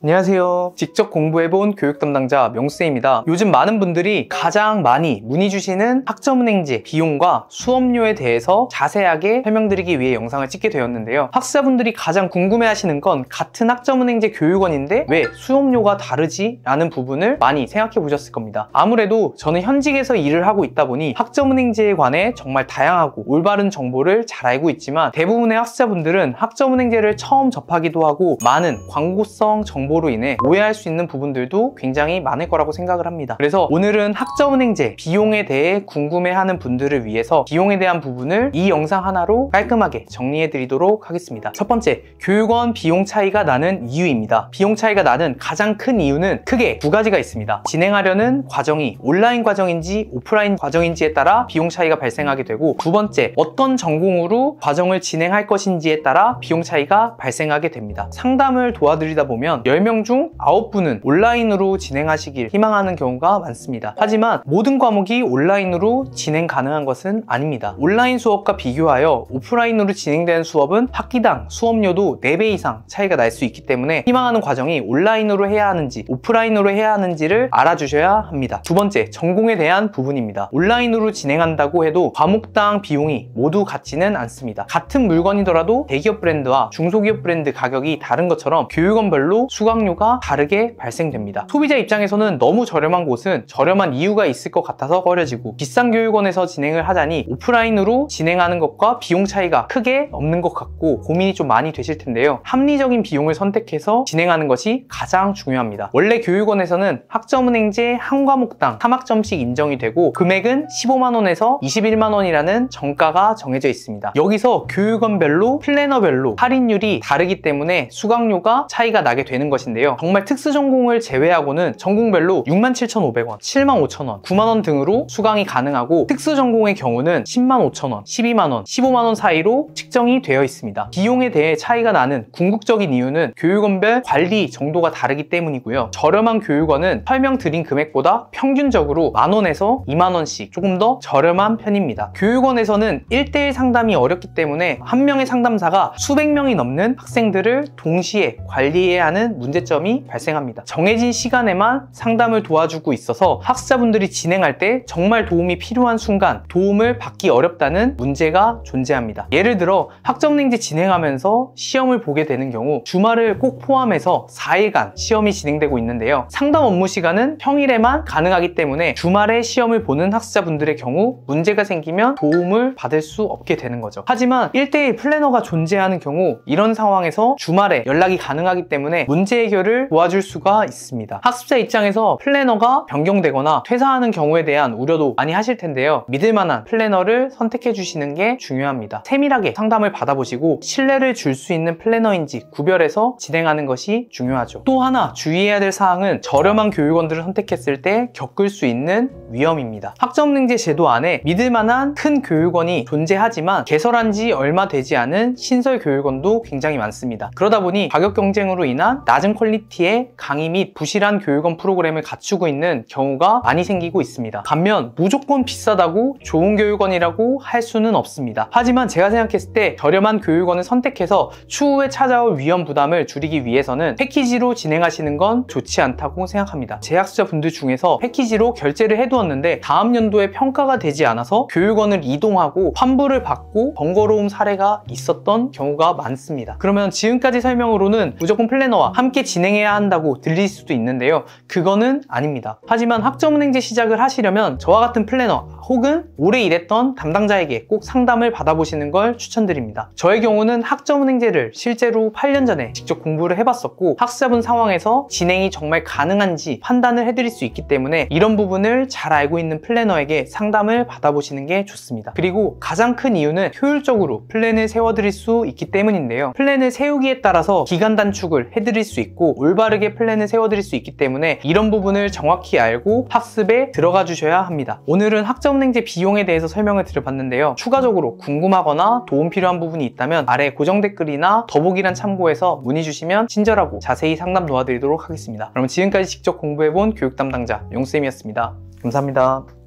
안녕하세요. 직접 공부해본 교육 담당자 명수입니다. 요즘 많은 분들이 가장 많이 문의 주시는 학점은행제 비용과 수업료에 대해서 자세하게 설명드리기 위해 영상을 찍게 되었는데요. 학생분들이 가장 궁금해하시는 건 같은 학점은행제 교육원인데 왜 수업료가 다르지? 라는 부분을 많이 생각해 보셨을 겁니다. 아무래도 저는 현직에서 일을 하고 있다 보니 학점은행제에 관해 정말 다양하고 올바른 정보를 잘 알고 있지만 대부분의 학생분들은 학점은행제를 처음 접하기도 하고 많은 광고성 정보로 인해 오해할 수 있는 부분들도 굉장히 많을 거라고 생각을 합니다. 그래서 오늘은 학점은행제 비용에 대해 궁금해하는 분들을 위해서 비용에 대한 부분을 이 영상 하나로 깔끔하게 정리해 드리도록 하겠습니다. 첫 번째, 교육원 비용 차이가 나는 이유입니다. 비용 차이가 나는 가장 큰 이유는 크게 두 가지가 있습니다. 진행하려는 과정이 온라인 과정인지 오프라인 과정인지에 따라 비용 차이가 발생하게 되고, 두 번째, 어떤 전공으로 과정을 진행할 것인지에 따라 비용 차이가 발생하게 됩니다. 상담을 도와드리다 보면 10명 중 9분은 온라인으로 진행하시길 희망하는 경우가 많습니다. 하지만 모든 과목이 온라인으로 진행 가능한 것은 아닙니다. 온라인 수업과 비교하여 오프라인으로 진행되는 수업은 학기당 수업료도 4배 이상 차이가 날 수 있기 때문에 희망하는 과정이 온라인으로 해야 하는지 오프라인으로 해야 하는지를 알아주셔야 합니다. 두 번째, 전공에 대한 부분입니다. 온라인으로 진행한다고 해도 과목당 비용이 모두 같지는 않습니다. 같은 물건이더라도 대기업 브랜드와 중소기업 브랜드 가격이 다른 것처럼 교육원별로 수강료가 다르게 발생됩니다. 소비자 입장에서는 너무 저렴한 곳은 저렴한 이유가 있을 것 같아서 꺼려지고, 비싼 교육원에서 진행을 하자니 오프라인으로 진행하는 것과 비용 차이가 크게 없는 것 같고 고민이 좀 많이 되실 텐데요. 합리적인 비용을 선택해서 진행하는 것이 가장 중요합니다. 원래 교육원에서는 학점은행제 한 과목당 3학점씩 인정이 되고 금액은 15만원에서 21만원이라는 정가가 정해져 있습니다. 여기서 교육원별로 플래너별로 할인율이 다르기 때문에 수강료가 차이가 나게 되는 것인데요. 정말 특수전공을 제외하고는 전공별로 67,500원, 75,000원, 9만원 등으로 수강이 가능하고, 특수전공의 경우는 105,000원, 12만원, 15만원 사이로 측정이 되어 있습니다. 비용에 대해 차이가 나는 궁극적인 이유는 교육원별 관리 정도가 다르기 때문이고요. 저렴한 교육원은 설명드린 금액보다 평균적으로 만원에서 2만원씩 조금 더 저렴한 편입니다. 교육원에서는 1대1 상담이 어렵기 때문에 한 명의 상담사가 수백 명이 넘는 학생들을 동시에 관리해야 하는 문제점이 발생합니다. 정해진 시간에만 상담을 도와주고 있어서 학습자분들이 진행할 때 정말 도움이 필요한 순간 도움을 받기 어렵다는 문제가 존재합니다. 예를 들어 학점은행제 진행하면서 시험을 보게 되는 경우 주말을 꼭 포함해서 4일간 시험이 진행되고 있는데요. 상담 업무 시간은 평일에만 가능하기 때문에 주말에 시험을 보는 학습자분들의 경우 문제가 생기면 도움을 받을 수 없게 되는 거죠. 하지만 1대1 플래너가 존재하는 경우 이런 상황에서 주말에 연락이 가능하기 때문에 문제 해결을 도와줄 수가 있습니다. 학습자 입장에서 플래너가 변경되거나 퇴사하는 경우에 대한 우려도 많이 하실 텐데요. 믿을 만한 플래너를 선택해 주시는 게 중요합니다. 세밀하게 상담을 받아보시고 신뢰를 줄 수 있는 플래너인지 구별해서 진행하는 것이 중요하죠. 또 하나 주의해야 될 사항은 저렴한 교육원들을 선택했을 때 겪을 수 있는 위험입니다. 학점은행제 제도 안에 믿을 만한 큰 교육원이 존재하지만 개설한 지 얼마 되지 않은 신설 교육원도 굉장히 많습니다. 그러다 보니 가격 경쟁으로 인한 낮은 퀄리티의 강의 및 부실한 교육원 프로그램을 갖추고 있는 경우가 많이 생기고 있습니다. 반면 무조건 비싸다고 좋은 교육원이라고 할 수는 없습니다. 하지만 제가 생각했을 때 저렴한 교육원을 선택해서 추후에 찾아올 위험 부담을 줄이기 위해서는 패키지로 진행하시는 건 좋지 않다고 생각합니다. 제 학습자분들 중에서 패키지로 결제를 해두었는데 다음 연도에 평가가 되지 않아서 교육원을 이동하고 환불을 받고 번거로운 사례가 있었던 경우가 많습니다. 그러면 지금까지 설명으로는 무조건 플래너와 함께 진행해야 한다고 들릴 수도 있는데요. 그거는 아닙니다. 하지만 학점은행제 시작을 하시려면 저와 같은 플래너 혹은 오래 일했던 담당자에게 꼭 상담을 받아보시는 걸 추천드립니다. 저의 경우는 학점은행제를 실제로 8년 전에 직접 공부를 해봤었고 학습자분 상황에서 진행이 정말 가능한지 판단을 해드릴 수 있기 때문에 이런 부분을 잘 알고 있는 플래너에게 상담을 받아보시는 게 좋습니다. 그리고 가장 큰 이유는 효율적으로 플랜을 세워드릴 수 있기 때문인데요. 플랜을 세우기에 따라서 기간 단축을 해드릴 수 있고 올바르게 플랜을 세워드릴 수 있기 때문에 이런 부분을 정확히 알고 학습에 들어가 주셔야 합니다. 오늘은 학점은행제 비용에 대해서 설명을 드려봤는데요. 추가적으로 궁금하거나 도움 필요한 부분이 있다면 아래 고정 댓글이나 더보기란 참고해서 문의 주시면 친절하고 자세히 상담 도와드리도록 하겠습니다. 그럼 지금까지 직접 공부해본 교육 담당자 용쌤이었습니다. 감사합니다.